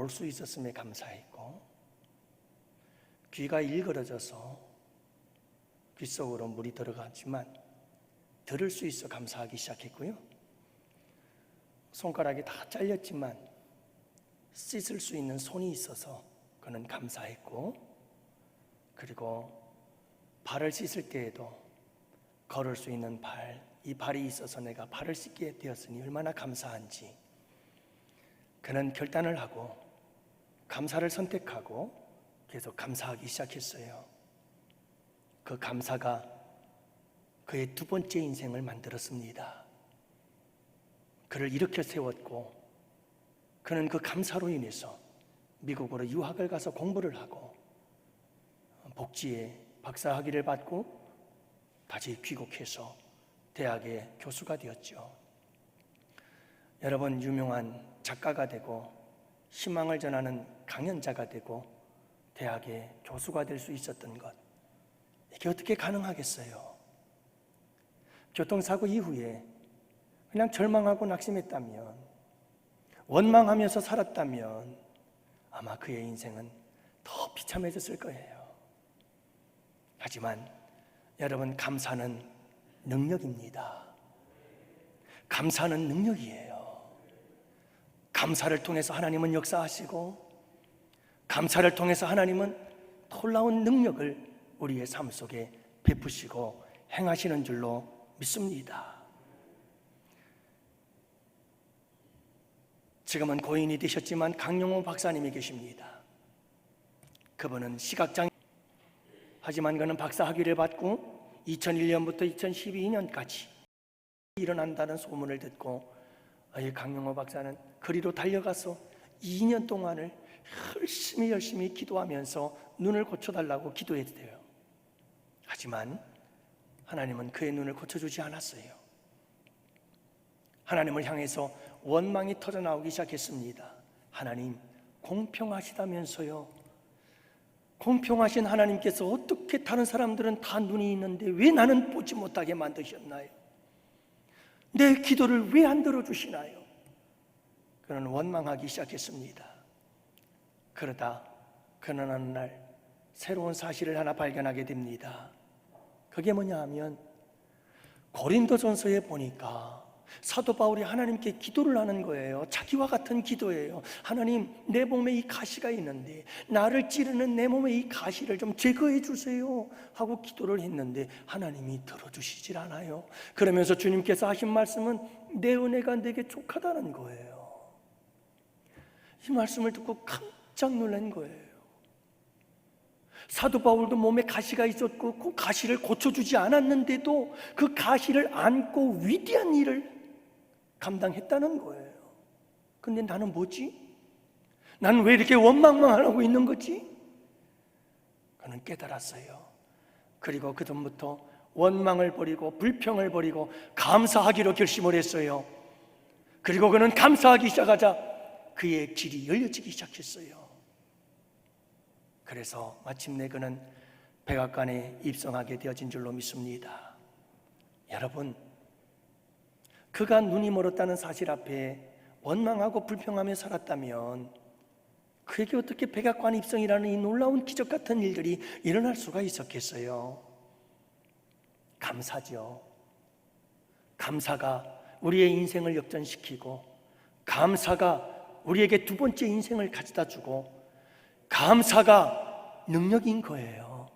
볼 수 있었음에 감사했고, 귀가 일그러져서 귀 속으로 물이 들어갔지만 들을 수 있어 감사하기 시작했고요. 손가락이 다 잘렸지만 씻을 수 있는 손이 있어서 그는 감사했고, 그리고 발을 씻을 때에도 걸을 수 있는 이 발이 있어서 내가 발을 씻게 되었으니 얼마나 감사한지 그는 결단을 하고 감사를 선택하고 계속 감사하기 시작했어요. 그 감사가 그의 두 번째 인생을 만들었습니다. 그를 일으켜 세웠고, 그는 그 감사로 인해서 미국으로 유학을 가서 공부를 하고 복지에 박사학위를 받고 다시 귀국해서 대학의 교수가 되었죠. 여러분, 유명한 작가가 되고 희망을 전하는 강연자가 되고 대학의 교수가 될 수 있었던 것, 이게 어떻게 가능하겠어요? 교통사고 이후에 그냥 절망하고 낙심했다면, 원망하면서 살았다면 아마 그의 인생은 더 비참해졌을 거예요. 하지만 여러분, 감사는 능력입니다. 감사는 능력이에요. 감사를 통해서 하나님은 역사하시고, 감사를 통해서 하나님은 놀라운 능력을 우리의 삶 속에 베푸시고 행하시는 줄로 믿습니다. 지금은 고인이 되셨지만 강영호 박사님이 계십니다. 그분은 시각장애, 하지만 그는 박사학위를 받고 2001년부터 2012년까지 일어난다는 소문을 듣고 강영호 박사는 거리로 달려가서 2년 동안을 열심히 기도하면서 눈을 고쳐달라고 기도했대요. 하지만 하나님은 그의 눈을 고쳐주지 않았어요. 하나님을 향해서 원망이 터져나오기 시작했습니다. 하나님, 공평하시다면서요. 공평하신 하나님께서 어떻게 다른 사람들은 다 눈이 있는데 왜 나는 보지 못하게 만드셨나요? 내 기도를 왜 안 들어주시나요? 그는 원망하기 시작했습니다. 그러다 그는 어느 날 새로운 사실을 하나 발견하게 됩니다. 그게 뭐냐 하면, 고린도전서에 보니까 사도 바울이 하나님께 기도를 하는 거예요. 자기와 같은 기도예요. 하나님, 내 몸에 이 가시가 있는데 나를 찌르는 내 몸에 이 가시를 좀 제거해 주세요 하고 기도를 했는데 하나님이 들어주시질 않아요. 그러면서 주님께서 하신 말씀은 내 은혜가 내게 족하다는 거예요. 이 말씀을 듣고 깜짝 놀란 거예요. 사도 바울도 몸에 가시가 있었고 그 가시를 고쳐주지 않았는데도 그 가시를 안고 위대한 일을 감당했다는 거예요. 근데 나는 뭐지? 나는 왜 이렇게 원망만 하고 있는 거지? 그는 깨달았어요. 그리고 그전부터 원망을 버리고 불평을 버리고 감사하기로 결심을 했어요. 그리고 그는 감사하기 시작하자 그의 길이 열려지기 시작했어요. 그래서 마침내 그는 백악관에 입성하게 되어진 줄로 믿습니다. 여러분, 그가 눈이 멀었다는 사실 앞에 원망하고 불평하며 살았다면 그에게 어떻게 백악관 입성이라는 이 놀라운 기적 같은 일들이 일어날 수가 있었겠어요? 감사죠. 감사가 우리의 인생을 역전시키고, 감사가 우리에게 두 번째 인생을 가져다 주고, 감사가 능력인 거예요.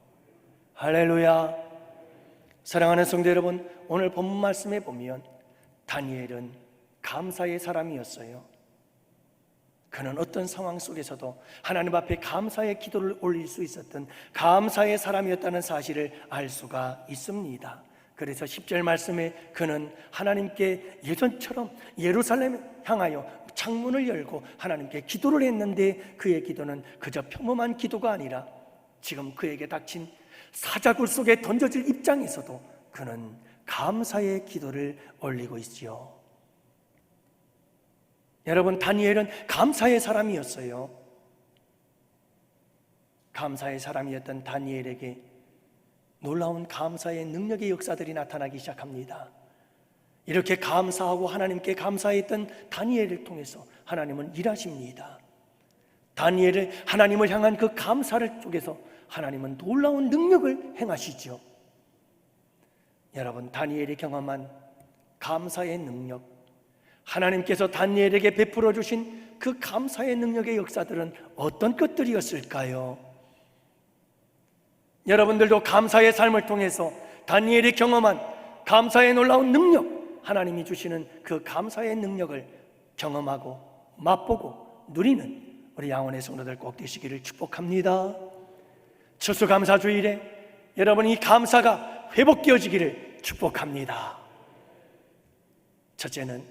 할렐루야. 사랑하는 성도 여러분, 오늘 본문 말씀에 보면 다니엘은 감사의 사람이었어요. 그는 어떤 상황 속에서도 하나님 앞에 감사의 기도를 올릴 수 있었던 감사의 사람이었다는 사실을 알 수가 있습니다. 그래서 10절 말씀에 그는 하나님께 예전처럼 예루살렘 향하여 창문을 열고 하나님께 기도를 했는데 그의 기도는 그저 평범한 기도가 아니라 지금 그에게 닥친 사자굴 속에 던져질 입장에서도 그는 감사의 기도를 올리고 있지요. 여러분, 다니엘은 감사의 사람이었어요. 감사의 사람이었던 다니엘에게 놀라운 감사의 능력의 역사들이 나타나기 시작합니다. 이렇게 감사하고 하나님께 감사했던 다니엘을 통해서 하나님은 일하십니다. 다니엘의 하나님을 향한 그 감사를 속에서 하나님은 놀라운 능력을 행하시죠. 여러분, 다니엘이 경험한 감사의 능력, 하나님께서 다니엘에게 베풀어 주신 그 감사의 능력의 역사들은 어떤 것들이었을까요? 여러분들도 감사의 삶을 통해서 다니엘이 경험한 감사의 놀라운 능력, 하나님이 주시는 그 감사의 능력을 경험하고 맛보고 누리는 우리 양원의 성도들 꼭 되시기를 축복합니다. 추수감사주일에 여러분 이 감사가 회복되어지기를 축복합니다. 첫째는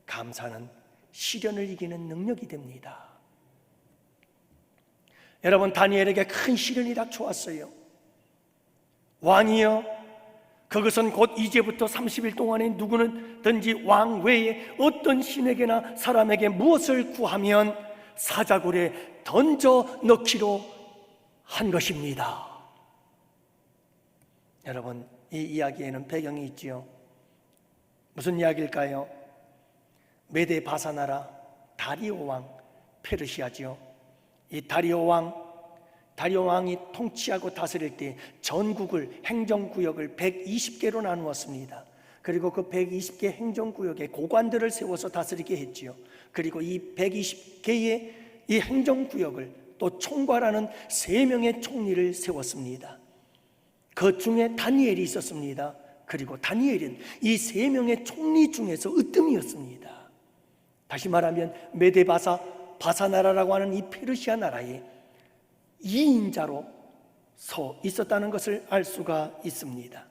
감사는 시련을 이기는 능력이 됩니다. 여러분, 다니엘에게 큰 시련이 닥쳐왔어요. 왕이여, 그것은 곧 이제부터 30일 동안에 누구든지 왕 외에 어떤 신에게나 사람에게 무엇을 구하면 사자굴에 던져 넣기로 한 것입니다. 여러분, 이 이야기에는 배경이 있지요. 무슨 이야기일까요? 메데 바사 나라 다리오 왕, 페르시아지요. 이 다리오 왕이 통치하고 다스릴 때 전국을, 행정구역을 120개로 나누었습니다. 그리고 그 120개 행정구역에 고관들을 세워서 다스리게 했지요. 그리고 이 120개의 이 행정구역을 또 총괄하는 3명의 총리를 세웠습니다. 그 중에 다니엘이 있었습니다. 그리고 다니엘은 이 3명의 총리 중에서 으뜸이었습니다. 다시 말하면 메데 바사 나라라고 하는 이 페르시아 나라에 2인자로 서 있었다는 것을 알 수가 있습니다.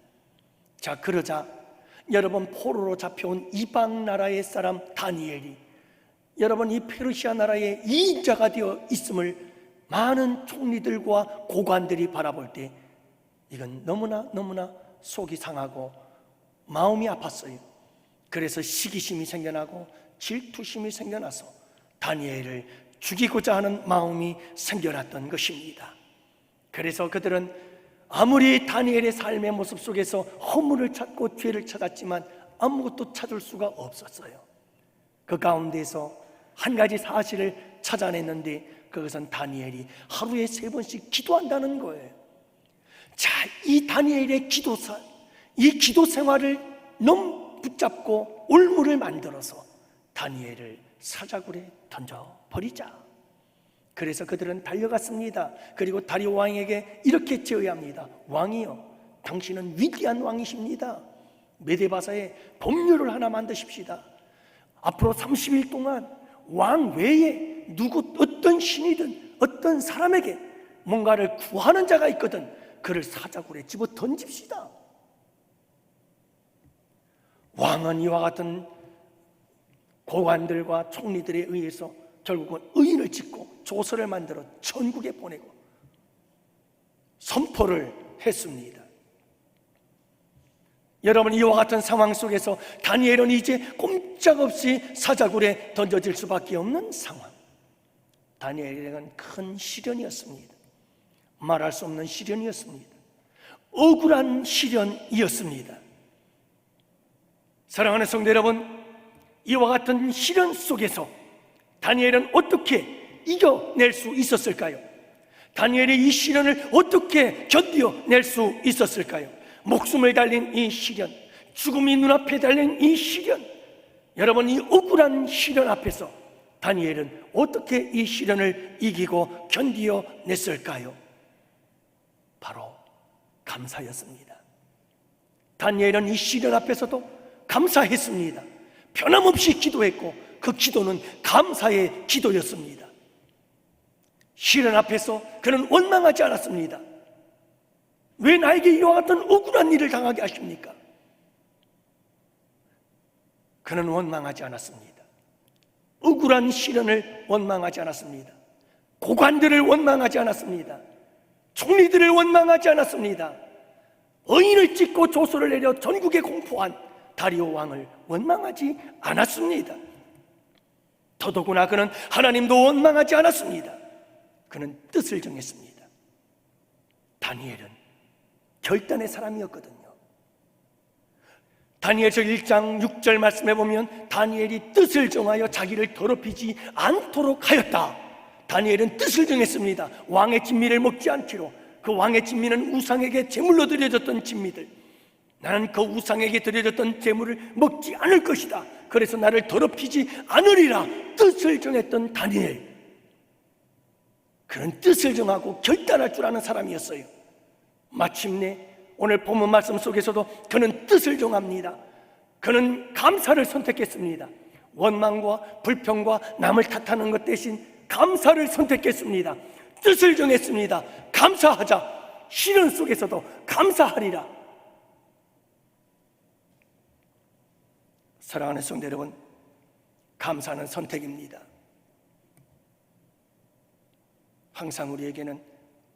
자, 그러자 여러분, 포로로 잡혀온 이방 나라의 사람 다니엘이 여러분 이 페르시아 나라의 2인자가 되어 있음을 많은 총리들과 고관들이 바라볼 때 이건 너무나 속이 상하고 마음이 아팠어요. 그래서 시기심이 생겨나고 질투심이 생겨나서 다니엘을 죽이고자 하는 마음이 생겨났던 것입니다. 그래서 그들은 아무리 다니엘의 삶의 모습 속에서 허물을 찾고 죄를 찾았지만 아무것도 찾을 수가 없었어요. 그 가운데서 한 가지 사실을 찾아냈는데 그것은 다니엘이 하루에 3번씩 기도한다는 거예요. 자, 이 다니엘의 이 기도 생활을 너무 붙잡고 올무를 만들어서 다니엘을 사자굴에 던져버리자. 그래서 그들은 달려갔습니다. 그리고 다리오 왕에게 이렇게 제의합니다. 왕이여, 당신은 위대한 왕이십니다. 메데바사에 법률을 하나 만드십시다. 앞으로 30일 동안 왕 외에 어떤 신이든 어떤 사람에게 뭔가를 구하는 자가 있거든 그를 사자굴에 집어 던집시다. 왕은 이와 같은 고관들과 총리들에 의해서 결국은 의인을 찍고 조서를 만들어 전국에 보내고 선포를 했습니다. 여러분, 이와 같은 상황 속에서 다니엘은 이제 꼼짝없이 사자굴에 던져질 수밖에 없는 상황. 다니엘에게는 큰 시련이었습니다. 말할 수 없는 시련이었습니다. 억울한 시련이었습니다. 사랑하는 성도 여러분, 이와 같은 시련 속에서 다니엘은 어떻게 이겨낼 수 있었을까요? 다니엘이 이 시련을 어떻게 견뎌낼 수 있었을까요? 목숨을 달린 이 시련, 죽음이 눈앞에 달린 이 시련, 여러분, 이 억울한 시련 앞에서 다니엘은 어떻게 이 시련을 이기고 견뎌냈을까요? 바로 감사였습니다. 다니엘은 이 시련 앞에서도 감사했습니다. 변함없이 기도했고 그 기도는 감사의 기도였습니다. 시련 앞에서 그는 원망하지 않았습니다. 왜 나에게 이와 같은 억울한 일을 당하게 하십니까? 그는 원망하지 않았습니다. 억울한 시련을 원망하지 않았습니다. 고관들을 원망하지 않았습니다. 총리들을 원망하지 않았습니다. 의인을 찍고 조서를 내려 전국에 공포한 다리오 왕을 원망하지 않았습니다. 더더구나 그는 하나님도 원망하지 않았습니다. 그는 뜻을 정했습니다. 다니엘은 결단의 사람이었거든요. 다니엘서 1장 6절 말씀해 보면 다니엘이 뜻을 정하여 자기를 더럽히지 않도록 하였다. 다니엘은 뜻을 정했습니다. 왕의 진미를 먹지 않기로. 그 왕의 진미는 우상에게 제물로 드려졌던 진미들. 나는 그 우상에게 드려졌던 제물을 먹지 않을 것이다. 그래서 나를 더럽히지 않으리라 뜻을 정했던 다니엘. 그런 뜻을 정하고 결단할 줄 아는 사람이었어요. 마침내 오늘 본문 말씀 속에서도 그는 뜻을 정합니다. 그는 감사를 선택했습니다. 원망과 불평과 남을 탓하는 것 대신 감사를 선택했습니다. 뜻을 정했습니다. 감사하자. 시련 속에서도 감사하리라. 사랑하는 성도 여러분, 감사는 선택입니다. 항상 우리에게는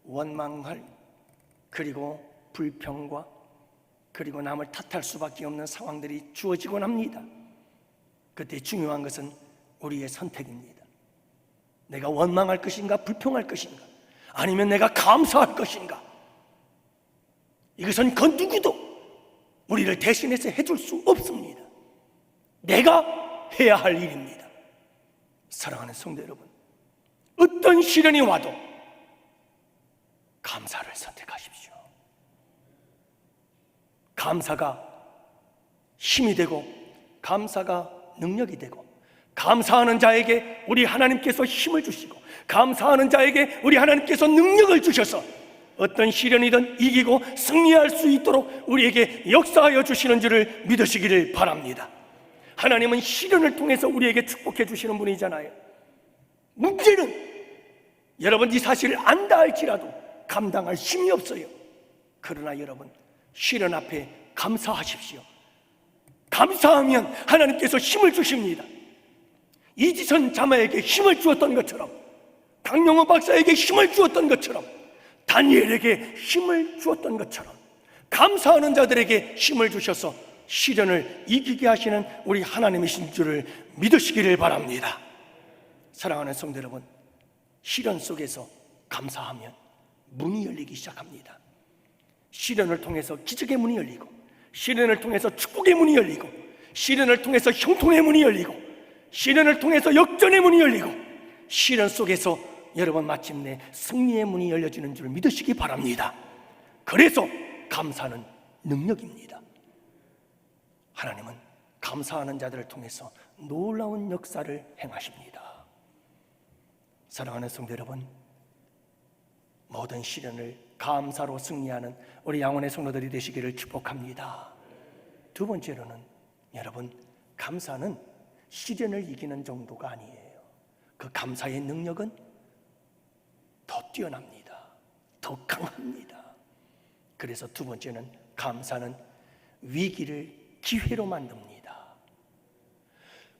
원망할, 그리고 불평과 그리고 남을 탓할 수밖에 없는 상황들이 주어지곤 합니다. 그때 중요한 것은 우리의 선택입니다. 내가 원망할 것인가 불평할 것인가, 아니면 내가 감사할 것인가. 이것은 그 누구도 우리를 대신해서 해줄 수 없습니다. 내가 해야 할 일입니다. 사랑하는 성도 여러분, 어떤 시련이 와도 감사를 선택하십시오. 감사가 힘이 되고 감사가 능력이 되고, 감사하는 자에게 우리 하나님께서 힘을 주시고, 감사하는 자에게 우리 하나님께서 능력을 주셔서 어떤 시련이든 이기고 승리할 수 있도록 우리에게 역사하여 주시는 줄을 믿으시기를 바랍니다. 하나님은 시련을 통해서 우리에게 축복해 주시는 분이잖아요. 문제는 여러분 이 사실을 안다 할지라도 감당할 힘이 없어요. 그러나 여러분, 시련 앞에 감사하십시오. 감사하면 하나님께서 힘을 주십니다. 이지선 자매에게 힘을 주었던 것처럼, 강영호 박사에게 힘을 주었던 것처럼, 다니엘에게 힘을 주었던 것처럼 감사하는 자들에게 힘을 주셔서 시련을 이기게 하시는 우리 하나님이신 줄을 믿으시기를 바랍니다. 사랑하는 성도 여러분, 시련 속에서 감사하면 문이 열리기 시작합니다. 시련을 통해서 기적의 문이 열리고, 시련을 통해서 축복의 문이 열리고, 시련을 통해서 형통의 문이 열리고, 시련을 통해서 역전의 문이 열리고, 시련 속에서 여러분 마침내 승리의 문이 열려지는 줄 믿으시기 바랍니다. 그래서 감사는 능력입니다. 하나님은 감사하는 자들을 통해서 놀라운 역사를 행하십니다. 사랑하는 성도 여러분, 모든 시련을 감사로 승리하는 우리 양원의 성도들이 되시기를 축복합니다. 두 번째로는 여러분, 감사는 시련을 이기는 정도가 아니에요. 그 감사의 능력은 더 뛰어납니다. 더 강합니다. 그래서 두 번째는 감사는 위기를 기회로 만듭니다.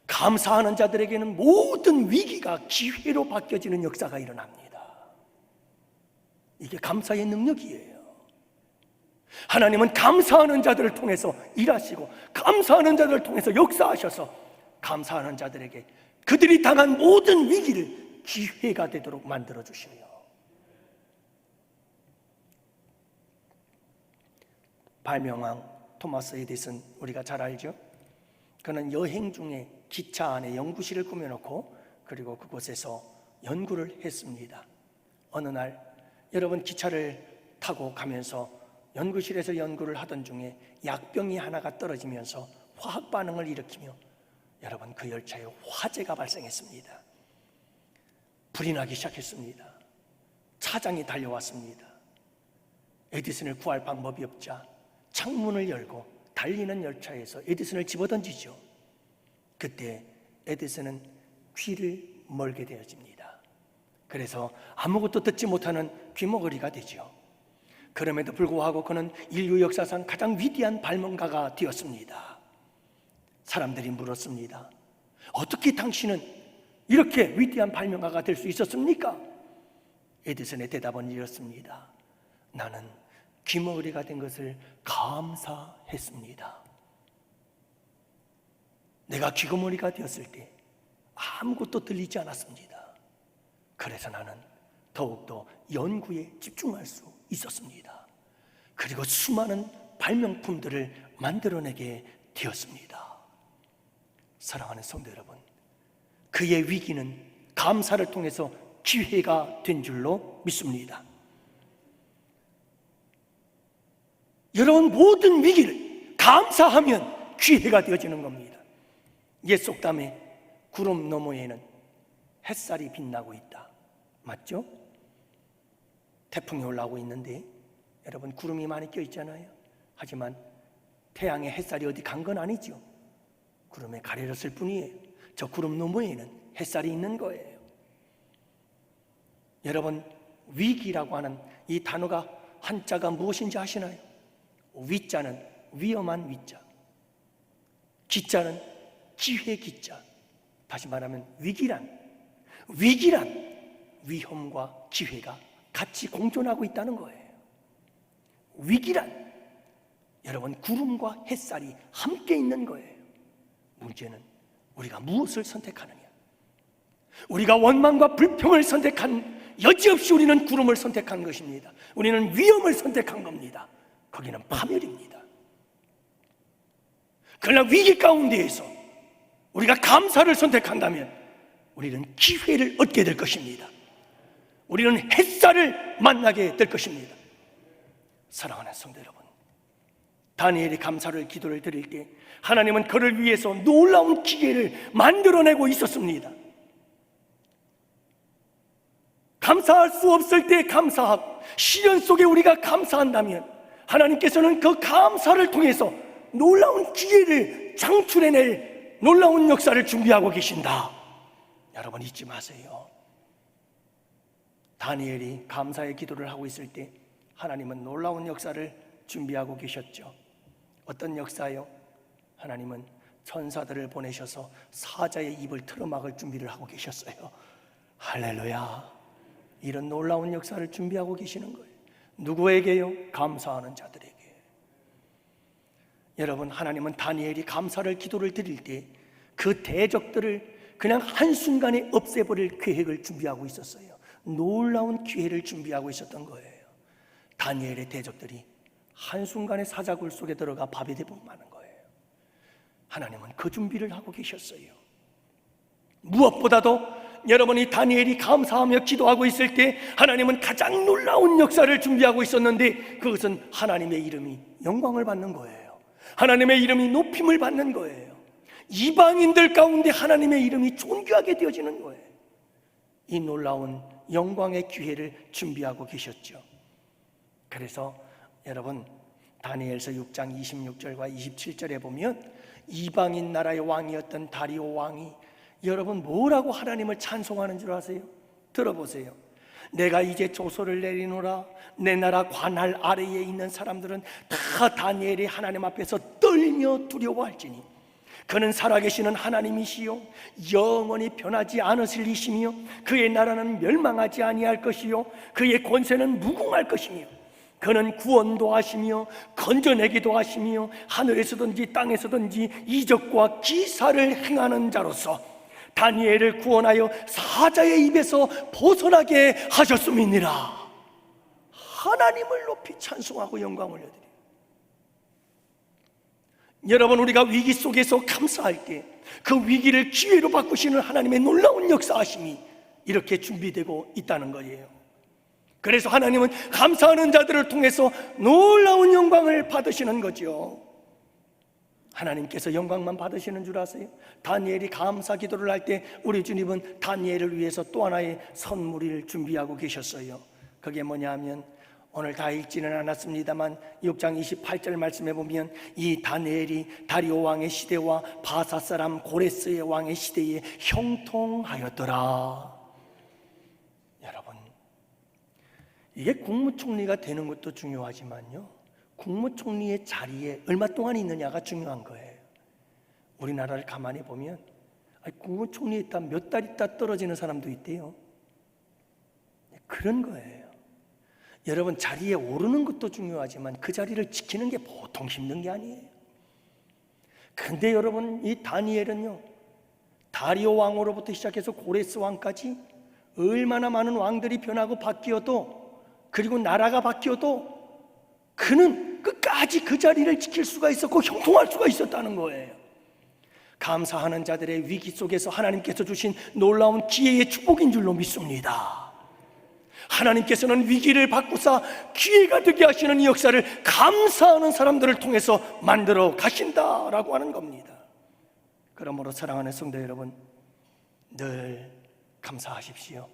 감사하는 자들에게는 모든 위기가 기회로 바뀌어지는 역사가 일어납니다. 이게 감사의 능력이에요. 하나님은 감사하는 자들을 통해서 일하시고, 감사하는 자들을 통해서 역사하셔서 감사하는 자들에게 그들이 당한 모든 위기를 기회가 되도록 만들어 주셔요. 발명왕 토마스 에디슨 우리가 잘 알죠? 그는 여행 중에 기차 안에 연구실을 꾸며놓고 그리고 그곳에서 연구를 했습니다. 어느 날 여러분, 기차를 타고 가면서 연구실에서 연구를 하던 중에 약병이 하나가 떨어지면서 화학 반응을 일으키며 여러분, 그 열차에 화재가 발생했습니다. 불이 나기 시작했습니다. 차장이 달려왔습니다. 에디슨을 구할 방법이 없자 창문을 열고 달리는 열차에서 에디슨을 집어던지죠. 그때 에디슨은 귀를 멀게 되어집니다. 그래서 아무것도 듣지 못하는 귀머거리가 되죠. 그럼에도 불구하고 그는 인류 역사상 가장 위대한 발명가가 되었습니다. 사람들이 물었습니다. 어떻게 당신은 이렇게 위대한 발명가가 될 수 있었습니까? 에디슨의 대답은 이렇습니다. 나는 귀머거리가 된 것을 감사했습니다. 내가 귀머거리가 되었을 때 아무것도 들리지 않았습니다. 그래서 나는 더욱더 연구에 집중할 수 있었습니다. 그리고 수많은 발명품들을 만들어내게 되었습니다. 사랑하는 성도 여러분, 그의 위기는 감사를 통해서 기회가 된 줄로 믿습니다. 여러분, 모든 위기를 감사하면 기회가 되어지는 겁니다. 옛 속담에 구름 너머에는 햇살이 빛나고 있다, 맞죠? 태풍이 올라오고 있는데 여러분, 구름이 많이 껴있잖아요. 하지만 태양의 햇살이 어디 간 건 아니죠. 구름에 가려졌을 뿐이에요. 저 구름 너머에는 햇살이 있는 거예요. 여러분, 위기라고 하는 이 단어가 한자가 무엇인지 아시나요? 위자는 위험한 위자, 기자는 기회 기자. 다시 말하면 위기란 위험과 기회가 같이 공존하고 있다는 거예요. 위기란 여러분, 구름과 햇살이 함께 있는 거예요. 문제는 우리가 무엇을 선택하느냐. 우리가 원망과 불평을 선택한, 여지없이 우리는 구름을 선택한 것입니다. 우리는 위험을 선택한 겁니다. 거기는 파멸입니다. 그러나 위기 가운데에서 우리가 감사를 선택한다면 우리는 기회를 얻게 될 것입니다. 우리는 햇살을 만나게 될 것입니다. 사랑하는 성도 여러분, 다니엘이 감사를 기도를 드릴 때 하나님은 그를 위해서 놀라운 기회를 만들어내고 있었습니다. 감사할 수 없을 때 감사하고 시련 속에 우리가 감사한다면 하나님께서는 그 감사를 통해서 놀라운 기회를 창출해낼 놀라운 역사를 준비하고 계신다. 여러분, 잊지 마세요. 다니엘이 감사의 기도를 하고 있을 때 하나님은 놀라운 역사를 준비하고 계셨죠. 어떤 역사요? 하나님은 천사들을 보내셔서 사자의 입을 틀어막을 준비를 하고 계셨어요. 할렐루야. 이런 놀라운 역사를 준비하고 계시는 거예요. 누구에게요? 감사하는 자들에게. 여러분, 하나님은 다니엘이 감사를 기도를 드릴 때 그 대적들을 그냥 한순간에 없애버릴 계획을 준비하고 있었어요. 놀라운 기회를 준비하고 있었던 거예요. 다니엘의 대적들이 한순간에 사자굴 속에 들어가 밥이 되고 마는 거예요. 하나님은 그 준비를 하고 계셨어요. 무엇보다도 여러분이 다니엘이 감사하며 기도하고 있을 때 하나님은 가장 놀라운 역사를 준비하고 있었는데, 그것은 하나님의 이름이 영광을 받는 거예요. 하나님의 이름이 높임을 받는 거예요. 이방인들 가운데 하나님의 이름이 존귀하게 되어지는 거예요. 이 놀라운 영광의 기회를 준비하고 계셨죠. 그래서 여러분, 다니엘서 6장 26절과 27절에 보면 이방인 나라의 왕이었던 다리오 왕이 여러분 뭐라고 하나님을 찬송하는 줄 아세요? 들어보세요. 내가 이제 조서를 내리노라. 내 나라 관할 아래에 있는 사람들은 다 다니엘이 하나님 앞에서 떨며 두려워할지니 그는 살아계시는 하나님이시요 영원히 변하지 않으실 이시며 그의 나라는 멸망하지 아니할 것이요 그의 권세는 무궁할 것이며 그는 구원도 하시며 건져내기도 하시며 하늘에서든지 땅에서든지 이적과 기사를 행하는 자로서 다니엘을 구원하여 사자의 입에서 벗어나게 하셨음이니라. 하나님을 높이 찬송하고 영광을 올려드려요. 여러분, 우리가 위기 속에서 감사할 때 그 위기를 기회로 바꾸시는 하나님의 놀라운 역사하심이 이렇게 준비되고 있다는 거예요. 그래서 하나님은 감사하는 자들을 통해서 놀라운 영광을 받으시는 거죠. 하나님께서 영광만 받으시는 줄 아세요? 다니엘이 감사 기도를 할 때 우리 주님은 다니엘을 위해서 또 하나의 선물을 준비하고 계셨어요. 그게 뭐냐 하면 오늘 다 읽지는 않았습니다만 6장 28절 말씀에 보면 이 다니엘이 다리오 왕의 시대와 바사 사람 고레스의 왕의 시대에 형통하였더라. 여러분, 이게 국무총리가 되는 것도 중요하지만요, 국무총리의 자리에 얼마 동안 있느냐가 중요한 거예요. 우리나라를 가만히 보면 국무총리에 있다 몇 달 있다 떨어지는 사람도 있대요. 그런 거예요. 여러분, 자리에 오르는 것도 중요하지만 그 자리를 지키는 게 보통 힘든 게 아니에요. 근데 여러분, 이 다니엘은요, 다리오 왕으로부터 시작해서 고레스 왕까지 얼마나 많은 왕들이 변하고 바뀌어도, 그리고 나라가 바뀌어도 그는 끝까지 그 자리를 지킬 수가 있었고 형통할 수가 있었다는 거예요. 감사하는 자들의 위기 속에서 하나님께서 주신 놀라운 기회의 축복인 줄로 믿습니다. 하나님께서는 위기를 바꾸사 기회가 되게 하시는 이 역사를 감사하는 사람들을 통해서 만들어 가신다라고 하는 겁니다. 그러므로 사랑하는 성도 여러분, 늘 감사하십시오.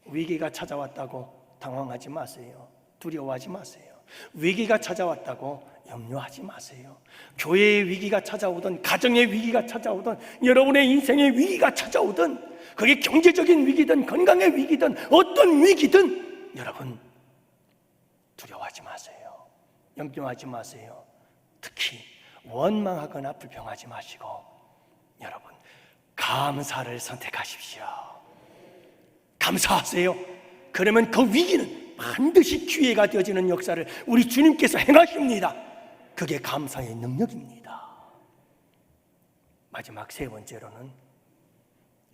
위기가 찾아왔다고 당황하지 마세요. 두려워하지 마세요. 위기가 찾아왔다고 염려하지 마세요. 교회의 위기가 찾아오든, 가정의 위기가 찾아오든, 여러분의 인생의 위기가 찾아오든, 그게 경제적인 위기든 건강의 위기든 어떤 위기든 여러분 두려워하지 마세요. 염려하지 마세요. 특히 원망하거나 불평하지 마시고 여러분 감사를 선택하십시오. 감사하세요. 그러면 그 위기는 반드시 기회가 되어지는 역사를 우리 주님께서 행하십니다. 그게 감사의 능력입니다. 마지막 세 번째로는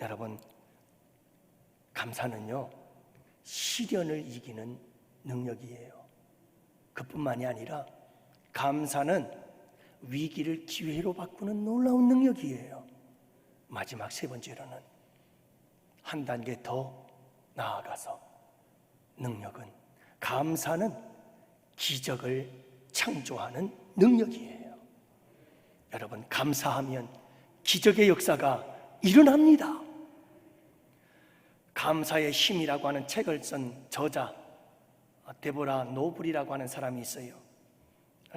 여러분, 감사는요 시련을 이기는 능력이에요. 그뿐만이 아니라 감사는 위기를 기회로 바꾸는 놀라운 능력이에요. 마지막 세 번째로는 한 단계 더 나아가서 능력은, 감사는 기적을 창조하는 능력이에요. 여러분, 감사하면 기적의 역사가 일어납니다. 감사의 힘이라고 하는 책을 쓴 저자 데보라 노블이라고 하는 사람이 있어요.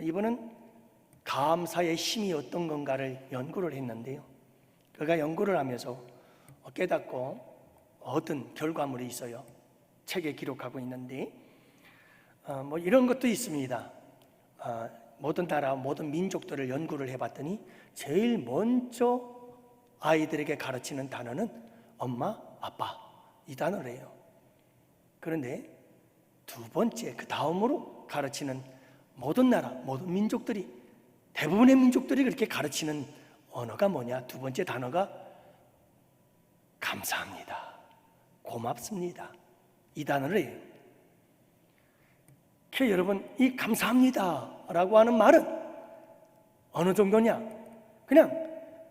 이분은 감사의 힘이 어떤 건가를 연구를 했는데요, 그가 연구를 하면서 깨닫고 얻은 결과물이 있어요. 책에 기록하고 있는데 뭐 이런 것도 있습니다. 모든 나라, 모든 민족들을 연구를 해봤더니 제일 먼저 아이들에게 가르치는 단어는 엄마, 아빠, 이 단어래요. 그런데 두 번째, 그 다음으로 가르치는 모든 나라, 모든 민족들이, 대부분의 민족들이 그렇게 가르치는 언어가 뭐냐? 두 번째 단어가 감사합니다, 고맙습니다, 이 단어래요. 그래서 여러분, 이 감사합니다라고 하는 말은 어느 정도냐? 그냥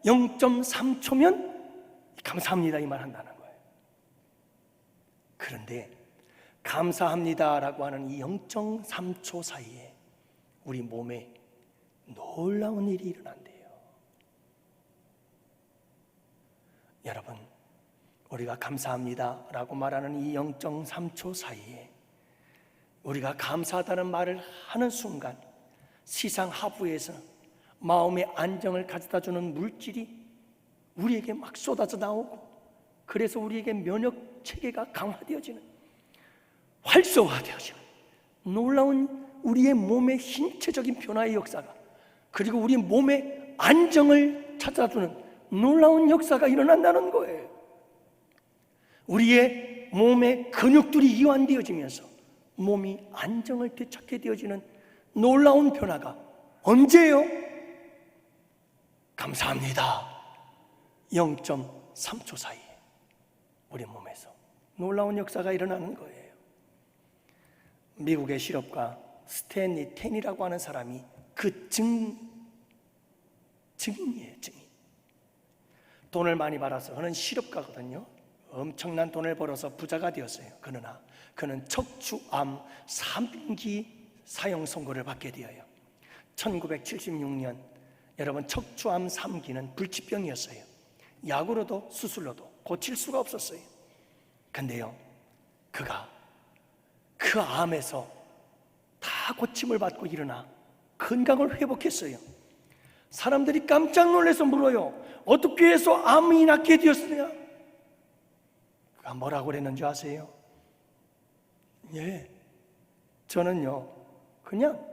0.3초면 감사합니다 이 말 한다는 거예요. 그런데 감사합니다라고 하는 이 0.3초 사이에 우리 몸에 놀라운 일이 일어난대요. 여러분, 우리가 감사합니다라고 말하는 이 0.3초 사이에 우리가 감사하다는 말을 하는 순간 세상 하부에서 마음의 안정을 가져다 주는 물질이 우리에게 막 쏟아져 나오고, 그래서 우리에게 면역 체계가 강화되어지는, 활성화되어지는 놀라운 우리의 몸의 신체적인 변화의 역사가, 그리고 우리 몸의 안정을 찾아주는 놀라운 역사가 일어난다는 거예요. 우리의 몸의 근육들이 이완되어지면서 몸이 안정을 되찾게 되어지는 놀라운 변화가 언제예요? 감사합니다 0.3초 사이에 우리 몸에서 놀라운 역사가 일어나는 거예요. 미국의 실업가 스탠리 텐이라고 하는 사람이 그 증인이에요. 증인. 돈을 많이 벌어서, 그는 실업가거든요. 엄청난 돈을 벌어서 부자가 되었어요. 그러나 그는 척추암 3기 사형 선고를 받게 되어요. 1976년, 여러분, 척추암 3기는 불치병이었어요. 약으로도 수술로도 고칠 수가 없었어요. 근데요, 그가 그 암에서 다 고침을 받고 일어나 건강을 회복했어요. 사람들이 깜짝 놀라서 물어요. 어떻게 해서 암이 낫게 되었느냐? 그가 뭐라고 그랬는지 아세요? 예, 저는요 그냥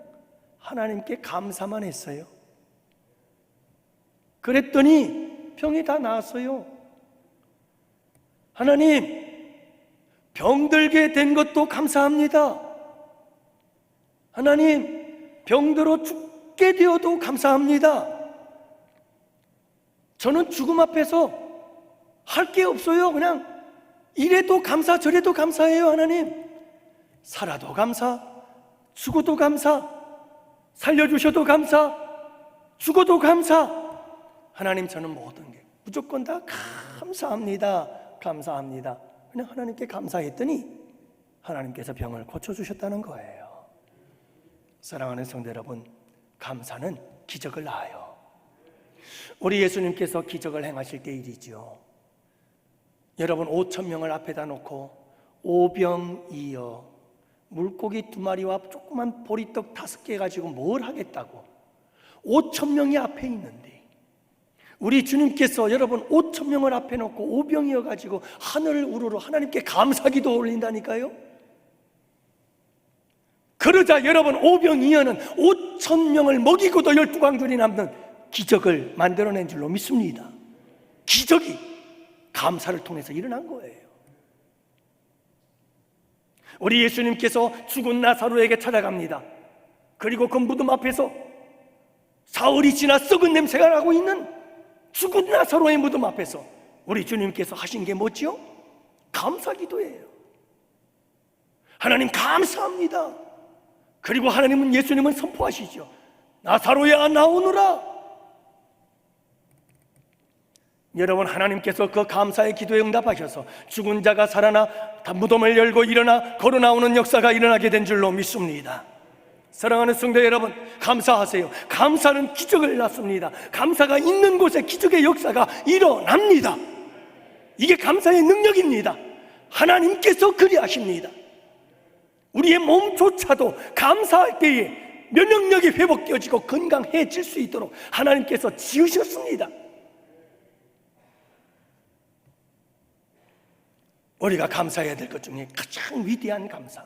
하나님께 감사만 했어요. 그랬더니 병이 다 나았어요. 하나님, 병들게 된 것도 감사합니다. 하나님, 병들어 죽게 되어도 감사합니다. 저는 죽음 앞에서 할 게 없어요. 그냥 이래도 감사, 저래도 감사해요. 하나님, 살아도 감사, 죽어도 감사, 살려주셔도 감사, 죽어도 감사, 하나님, 저는 모든 게 무조건 다 감사합니다, 감사합니다. 그냥 하나님께 감사했더니 하나님께서 병을 고쳐주셨다는 거예요. 사랑하는 성도 여러분, 감사는 기적을 낳아요. 우리 예수님께서 기적을 행하실 때 일이죠. 여러분, 5,000명을 앞에다 놓고 오병이어 물고기 2마리와 조그만 보리떡 5개 가지고 뭘 하겠다고, 5,000명이 앞에 있는데 우리 주님께서 여러분 5,000명을 앞에 놓고 오병이어 가지고 하늘을 우러러 하나님께 감사기도 올린다니까요. 그러자 여러분, 오병이어는 5,000명을 먹이고도 12광줄이 남는 기적을 만들어낸 줄로 믿습니다. 기적이 감사를 통해서 일어난 거예요. 우리 예수님께서 죽은 나사로에게 찾아갑니다. 그리고 그 무덤 앞에서 사흘이 지나 썩은 냄새가 나고 있는 죽은 나사로의 무덤 앞에서 우리 주님께서 하신 게 뭐지요? 감사기도예요. 하나님 감사합니다. 그리고 하나님은, 예수님은 선포하시죠. 나사로야 나오너라. 여러분, 하나님께서 그 감사의 기도에 응답하셔서 죽은 자가 살아나 무덤을 열고 일어나 걸어 나오는 역사가 일어나게 된 줄로 믿습니다. 사랑하는 성도 여러분, 감사하세요. 감사는 기적을 낳습니다. 감사가 있는 곳에 기적의 역사가 일어납니다. 이게 감사의 능력입니다. 하나님께서 그리하십니다. 우리의 몸조차도 감사할 때에 면역력이 회복되어지고 건강해질 수 있도록 하나님께서 지으셨습니다. 우리가 감사해야 될 것 중에 가장 위대한 감사,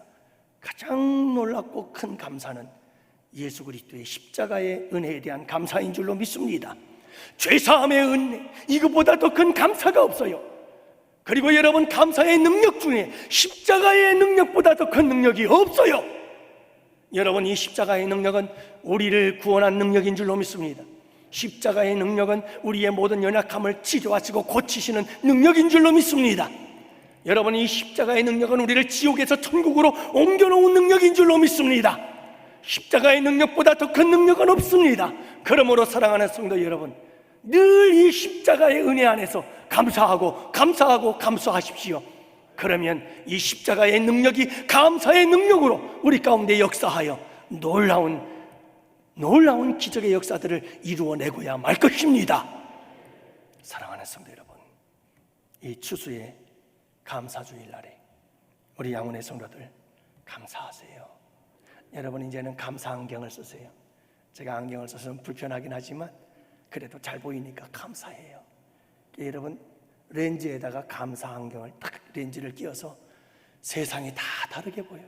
가장 놀랍고 큰 감사는 예수 그리스도의 십자가의 은혜에 대한 감사인 줄로 믿습니다. 죄사함의 은혜, 이것보다 더 큰 감사가 없어요. 그리고 여러분, 감사의 능력 중에 십자가의 능력보다 더 큰 능력이 없어요. 여러분, 이 십자가의 능력은 우리를 구원한 능력인 줄로 믿습니다. 십자가의 능력은 우리의 모든 연약함을 치료하시고 고치시는 능력인 줄로 믿습니다. 여러분, 이 십자가의 능력은 우리를 지옥에서 천국으로 옮겨놓은 능력인 줄로 믿습니다. 십자가의 능력보다 더 큰 능력은 없습니다. 그러므로 사랑하는 성도 여러분, 늘 이 십자가의 은혜 안에서 감사하고 감사하고 감사하십시오. 그러면 이 십자가의 능력이 감사의 능력으로 우리 가운데 역사하여 놀라운 기적의 역사들을 이루어내고야 말 것입니다. 사랑하는 성도 여러분, 이 추수의 감사주일 날에 우리 양훈의 성도들 감사하세요. 여러분, 이제는 감사 안경을 쓰세요. 제가 안경을 써서 불편하긴 하지만 그래도 잘 보이니까 감사해요. 여러분, 렌즈에다가 감사 안경을 딱 렌즈를 끼워서 세상이 다 다르게 보여요.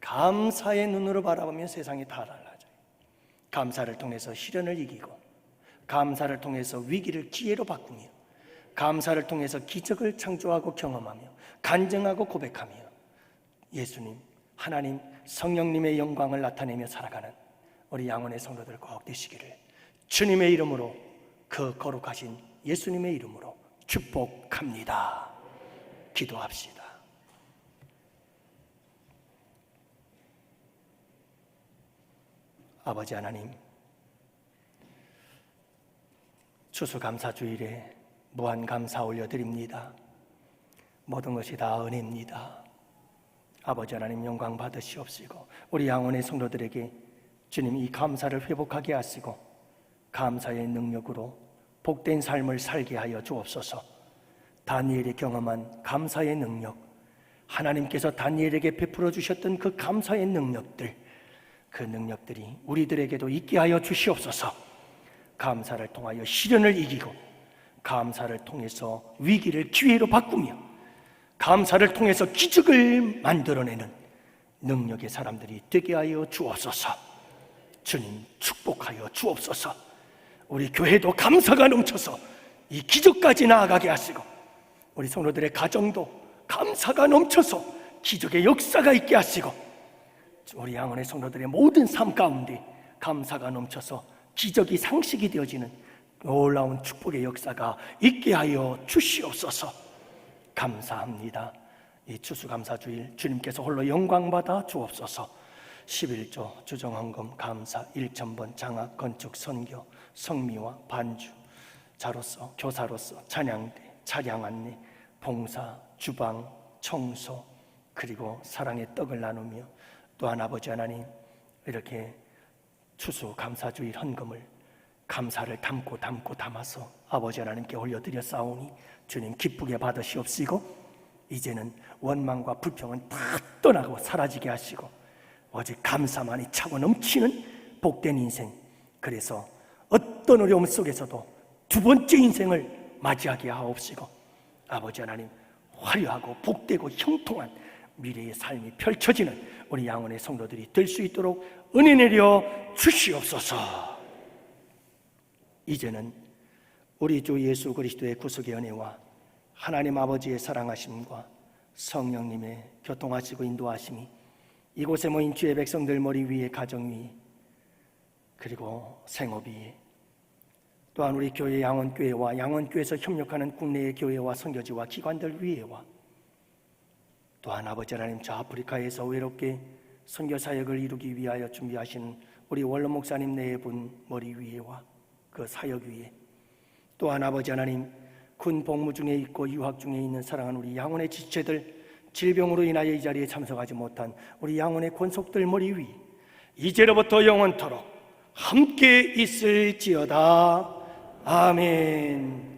감사의 눈으로 바라보면 세상이 다 달라져요. 감사를 통해서 시련을 이기고, 감사를 통해서 위기를 기회로 바꾸며, 감사를 통해서 기적을 창조하고 경험하며 간증하고 고백하며 예수님, 하나님, 성령님의 영광을 나타내며 살아가는 우리 양원의 성도들 꼭 되시기를 주님의 이름으로, 그 거룩하신 예수님의 이름으로 축복합니다. 기도합시다. 아버지 하나님, 추수감사주일에 무한 감사 올려드립니다. 모든 것이 다 은혜입니다. 아버지 하나님, 영광 받으시옵시고 우리 양원의 성도들에게 주님 이 감사를 회복하게 하시고 감사의 능력으로 복된 삶을 살게 하여 주옵소서. 다니엘이 경험한 감사의 능력, 하나님께서 다니엘에게 베풀어 주셨던 그 감사의 능력들, 그 능력들이 우리들에게도 있게 하여 주시옵소서. 감사를 통하여 시련을 이기고, 감사를 통해서 위기를 기회로 바꾸며, 감사를 통해서 기적을 만들어내는 능력의 사람들이 되게 하여 주옵소서. 주님, 축복하여 주옵소서. 우리 교회도 감사가 넘쳐서 이 기적까지 나아가게 하시고, 우리 성도들의 가정도 감사가 넘쳐서 기적의 역사가 있게 하시고, 우리 양원의 성도들의 모든 삶 가운데 감사가 넘쳐서 기적이 상식이 되어지는 놀라운 축복의 역사가 있게 하여 주시옵소서. 감사합니다. 이 추수감사주일 주님께서 홀로 영광받아 주옵소서. 11조 주정헌금 감사 1,000번 장학 건축 선교 성미와 반주, 자로서, 교사로서 찬양대, 차량 안내, 봉사, 주방, 청소, 그리고 사랑의 떡을 나누며 또한 아버지 하나님 이렇게 추수감사주일 헌금을 감사를 담아서 아버지 하나님께 올려드려 싸우니 주님 기쁘게 받으시옵시고 이제는 원망과 불평은 다 떠나고 사라지게 하시고 오직 감사만이 차고 넘치는 복된 인생, 그래서 어떤 어려움 속에서도 두 번째 인생을 맞이하게 하옵시고 아버지 하나님 화려하고 복되고 형통한 미래의 삶이 펼쳐지는 우리 양원의 성도들이 될 수 있도록 은혜 내려 주시옵소서. 이제는 우리 주 예수 그리스도의 구속의 은혜와 하나님 아버지의 사랑하심과 성령님의 교통하시고 인도하심이 이곳에 모인 주의 백성들 머리 위에, 가정 위에, 그리고 생업 위에, 또한 우리 교회 양원교회와 양원교회에서 협력하는 국내의 교회와 선교지와 기관들 위에와 또한 아버지 하나님 저 아프리카에서 외롭게 선교사역을 이루기 위하여 준비하시는 우리 원로 목사님 네 분 머리 위에와 그 사역 위에, 또한 아버지 하나님 군 복무 중에 있고 유학 중에 있는 사랑하는 우리 양원의 지체들, 질병으로 인하여 이 자리에 참석하지 못한 우리 양원의 권속들 머리 위 이제로부터 영원토록 함께 있을지어다. 아멘.